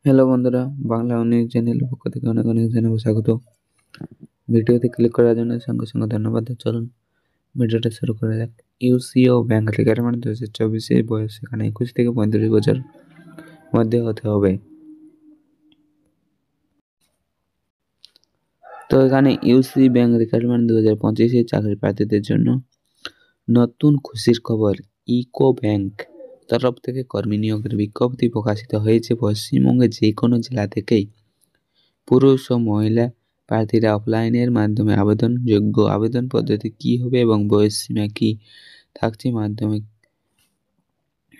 Hello বন্ধুরা, Bangla news চ্যানেলের পক্ষ থেকে অনেক অনেক জানাবো স্বাগত। ভিডিওতে ক্লিক করার জন্য সঙ্গে সঙ্গে ধন্যবাদ। চলুন ভিডিওটা শুরু করা যাক। ইউসিও ব্যাংক রিক্রুটমেন্ট 2024 বয়স এখানে 21 থেকে 35 বছর মধ্যে হতে হবে। তো এখানে ইউসি ব্যাংক রিক্রুটমেন্ট 2025 চাকরি প্রার্থীদের জন্য নতুন খুশির খবর। ইকো ব্যাংক তরফ থেকে কর্মী নিয়োগের বিজ্ঞপ্তি প্রকাশিত হয়েছে। পশ্চিমবঙ্গে যে কোনো জেলা থেকেই পুরুষ ও মহিলা প্রার্থীরা অফলাইনের মাধ্যমে আবেদনযোগ্য। আবেদন পদ্ধতি কী হবে এবং বয়স সীমা কী থাকছে, মাধ্যমিক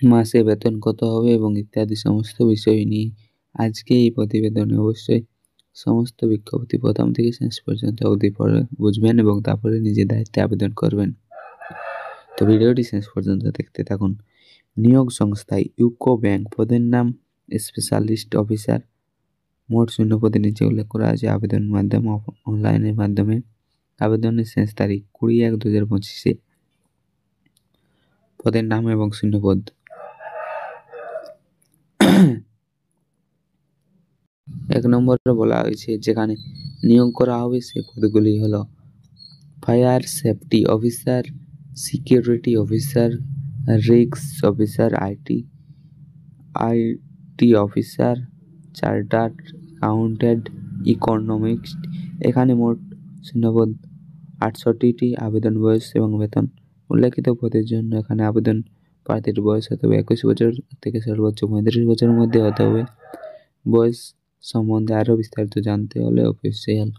মাসে বেতন কত হবে এবং ইত্যাদি সমস্ত বিষয় নিয়ে আজকে এই প্রতিবেদনে অবশ্যই সমস্ত বিজ্ঞপ্তি প্রথম থেকে শেষ পর্যন্ত অবধি পড়ে বুঝবেন এবং তারপরে নিজের দায়িত্বে আবেদন করবেন। তো ভিডিওটি শেষ পর্যন্ত দেখতে থাকুন। নিয়োগ সংস্থায় ইউকো ব্যাংক, পদের নাম স্পেশালিস্ট অফিসার, মোট শূন্য পদে নিচে উল্লেখ করা আছে। আবেদন মাধ্যম অনলাইনের মাধ্যমে। আবেদনের শেষ তারিখ 20/1/2025। পদের নাম এবং শূন্য পদ। এক নম্বরে বলা হয়েছে যেখানে নিয়োগ করা হবে সে পদগুলি হলো fire safety officer, security officer, risk officer, IT officer, chartered accountant, economics. এখানে মোট শূন্যপদ 68টি। আবেদন বয়স এবং বেতন। উল্লেখিত পদের জন্য এখানে আবেদন প্রার্থীর বয়স হতে হবে 21 বছর থেকে সর্বোচ্চ 35 বছরের মধ্যে হতে হবে। বয়স সম্বন্ধে আরও বিস্তারিত জানতে হলে অফিসিয়াল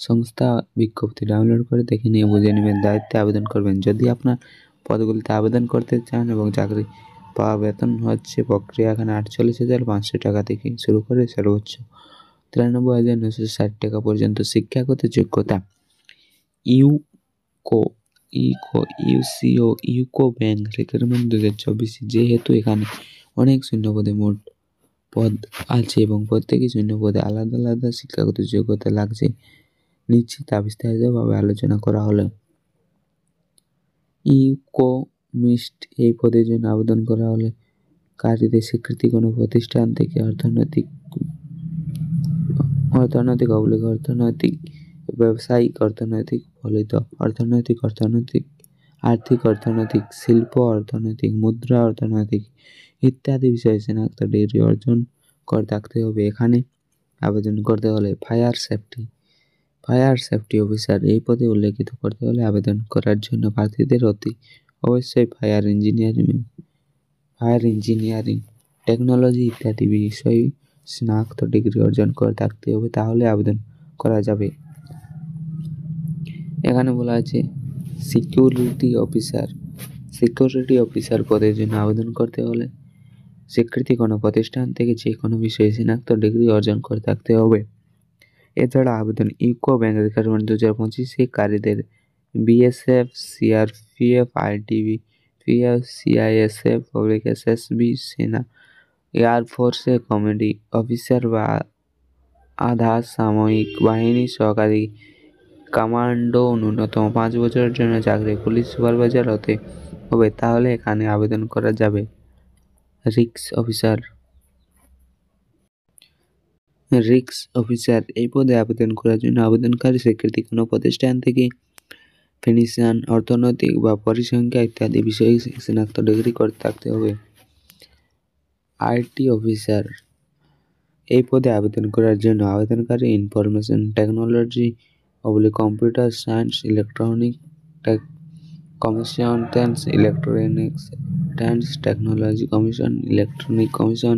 সংস্থা বিজ্ঞপ্তি ডাউনলোড করে দেখে নিয়ে বুঝে নেবেন, দায়িত্বে আবেদন করবেন। যদি আপনার পদগুলিতে আবেদন করতে চান এবং চাকরি পাওয়া বেতন হচ্ছে প্রক্রিয়া এখানে 48,500 টাকা থেকে শুরু করে সর্বোচ্চ 93,960 টাকা পর্যন্ত। শিক্ষাগত যোগ্যতা UCO UCO UCO bank recruitment 2024। যেহেতু এখানে অনেক শূন্যপদে মোট পদ আছে এবং প্রত্যেকই শূন্যপদে আলাদা আলাদা শিক্ষাগত যোগ্যতা লাগছে, নিচে তা বিস্তারিতভাবে আলোচনা করা হলো। ইকোনমিস্ট এই পদের জন্য আবেদন করা হলে কারীদের স্বীকৃতি কোনো প্রতিষ্ঠান থেকে অর্থনৈতিক, ব্যবসায়িক, আর্থিক, শিল্প অর্থনৈতিক, মুদ্রা অর্থনৈতিক ইত্যাদি বিষয়ে স্নাতক ডিগ্রি অর্জন করে থাকতে হবে। এখানে আবেদন করতে হলে ফায়ার সেফটি অফিসার এই পদে উল্লেখিত করতে হলে আবেদন করার জন্য প্রার্থীদের অবশ্যই ফায়ার ইঞ্জিনিয়ারিং, টেকনোলজি ইত্যাদি বিষয়ে স্নাতক ডিগ্রি অর্জন করে থাকতে হবে, তাহলে আবেদন করা যাবে। এখানে বলা আছে সিকিউরিটি অফিসার পদের জন্য আবেদন করতে হলে স্বীকৃতি কোনো প্রতিষ্ঠান থেকে যে কোনো বিষয়ে স্নাতক ডিগ্রি অর্জন করে থাকতে হবে। এছাড়া আবেদন ইউকো ব্যাংক রিক্রুটমেন্ট 2025 কারীদের BSF, CRPF, ITBP, CISF, public SSB, সেনা, এয়ারফোর্সে কমেডি অফিসার বা আধা সামরিক বাহিনী সহকারী কমান্ডো ন্যূনতম 5 বছরের জন্য চাকরি, পুলিশ সুপারভাইজার হতে হবে, তাহলে এখানে আবেদন করা যাবে। রিস্ক অফিসার এই পদে আবেদন করার জন্য আবেদনকারী স্বীকৃতি কোনো প্রতিষ্ঠান থেকে ফিনান্সিয়াল, অর্থনৈতিক বা পরিসংখ্যান ইত্যাদি বিষয়ে স্নাতক ডিগ্রি করে থাকতে হবে। আইটি অফিসার এই পদে আবেদন করার জন্য আবেদনকারী information technology, computer science, electronic technology commission, electronic commission,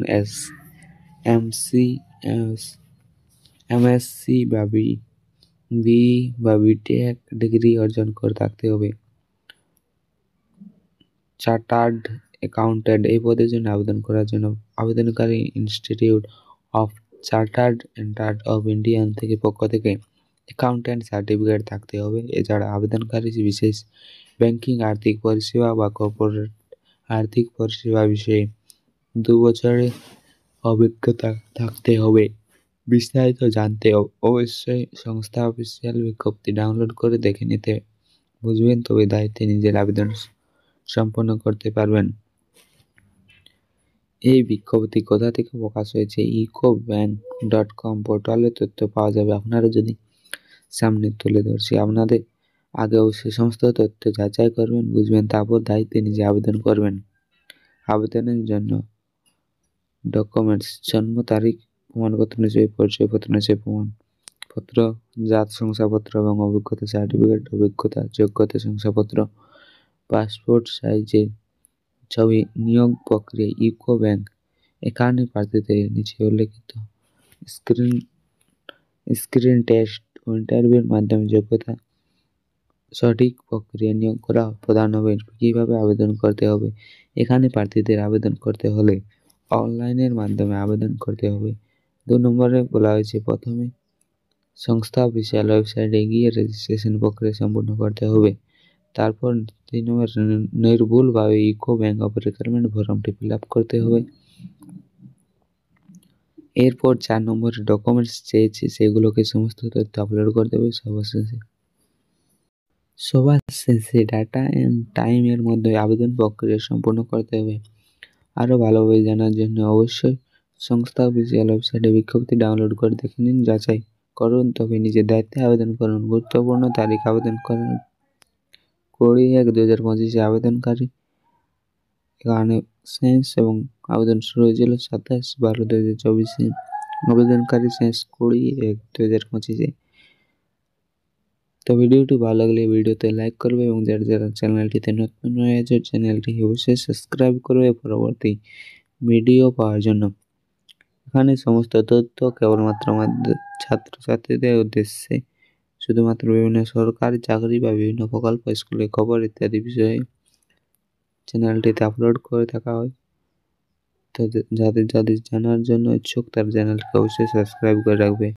MSc বা বিটেক ডিগ্রি অর্জন করে থাকতে হবে। চার্টার্ড অ্যাকাউন্ট্যান্ট এই পদের জন্য আবেদন করার জন্য আবেদনকারী institute of chartered accountant of India থেকে পক্ষ থেকে অ্যাকাউন্ট্যান্ট সার্টিফিকেট থাকতে হবে। এছাড়া আবেদনকারী বিশেষ ব্যাংকিং, আর্থিক পরিষেবা বা কর্পোরেট আর্থিক পরিষেবা বিষয়ে 2 বছরের অভিজ্ঞতা থাকতে হবে। বিস্তারিত জানতে অবশ্যই সংস্থা অফিসিয়াল বিজ্ঞপ্তি ডাউনলোড করে দেখে নিতে বুঝবেন, তবে দায়িত্বে নিজের আবেদন সম্পন্ন করতে পারবেন। এই বিজ্ঞপ্তি কোথা থেকে প্রকাশ হয়েছে? ecobank.com পোর্টালে তথ্য পাওয়া যাবে। আপনারা যদি সামনে তুলে ধরছি, আপনাদের আগেও সে সমস্ত তথ্য যাচাই করবেন, বুঝবেন, তারপর দায়িত্বে নিজে আবেদন করবেন। আবেদনের জন্য ডকুমেন্টস: জন্ম তারিখ, প্রমাণপত্র হিসেবে পরিচয়পত্র হিসেবে প্রমাণপত্র, জাত শংসাপত্র এবং অভিজ্ঞতা সার্টিফিকেট, অভিজ্ঞতা যোগ্যতা শংসাপত্র, পাসপোর্ট সাইজের ছবি। নিয়োগ প্রক্রিয়া: ইউকো ব্যাংক এখানে প্রার্থীদের নিচে উল্লেখিত স্ক্রিন টেস্ট ও ইন্টারভিউর মাধ্যমে যোগ্যতা সঠিক প্রক্রিয়া নিয়োগ করা প্রদান হবে। কীভাবে আবেদন করতে হবে? এখানে প্রার্থীদের আবেদন করতে হলে অনলাইনের মাধ্যমে আবেদন করতে হবে। 2 নম্বরে বলা হয়েছে, প্রথমে সংস্থা অফিসিয়াল ওয়েবসাইটে গিয়ে রেজিস্ট্রেশন প্রক্রিয়া সম্পূর্ণ করতে হবে। তারপর 3 নম্বর নির্ভুলভাবে ইকো ব্যাংক অফ রিকোয়ারমেন্ট ফর্মটি ফিল আপ করতে হবে। এরপর 4 নম্বরে ডকুমেন্টস চেয়েছে, সেগুলোকে সমস্ত তথ্য আপলোড করতে হবে। সবার শেষে ডাটা অ্যান্ড টাইমের মধ্যে আবেদন প্রক্রিয়া সম্পূর্ণ করতে হবে। আরও ভালোভাবে জানার জন্য অবশ্যই সংস্থা অফিসিয়াল ওয়েবসাইটে বিজ্ঞপ্তি ডাউনলোড করে দেখে নিন, যাচাই করুন, তবে নিজের দায়িত্বে আবেদন করুন। গুরুত্বপূর্ণ তারিখ: আবেদন করার 20/1/2025 আবেদনকারী এখানে শেষ এবং আবেদন শুরু হয়েছিল 27/12/2024। আবেদনকারী শেষ 20/1/2025। তো ভিডিওটি ভালো লাগলে ভিডিওতে লাইক করবে এবং যারা যারা চ্যানেলটিতে নতুন হয়েছে চ্যানেলটি অবশ্যই সাবস্ক্রাইব করবে পরবর্তী ভিডিও পাওয়ার জন্য। এখানে সমস্ত তথ্য কেবলমাত্র আমাদের ছাত্রছাত্রীদের উদ্দেশ্যে, শুধুমাত্র বিভিন্ন সরকারি চাকরি বা বিভিন্ন প্রকল্প, স্কুলের খবর ইত্যাদি বিষয়ে চ্যানেলটিতে আপলোড করে থাকা হয়। তো যাদের জানার জন্য ইচ্ছুক তারা চ্যানেলটিকে অবশ্যই সাবস্ক্রাইব করে রাখবে।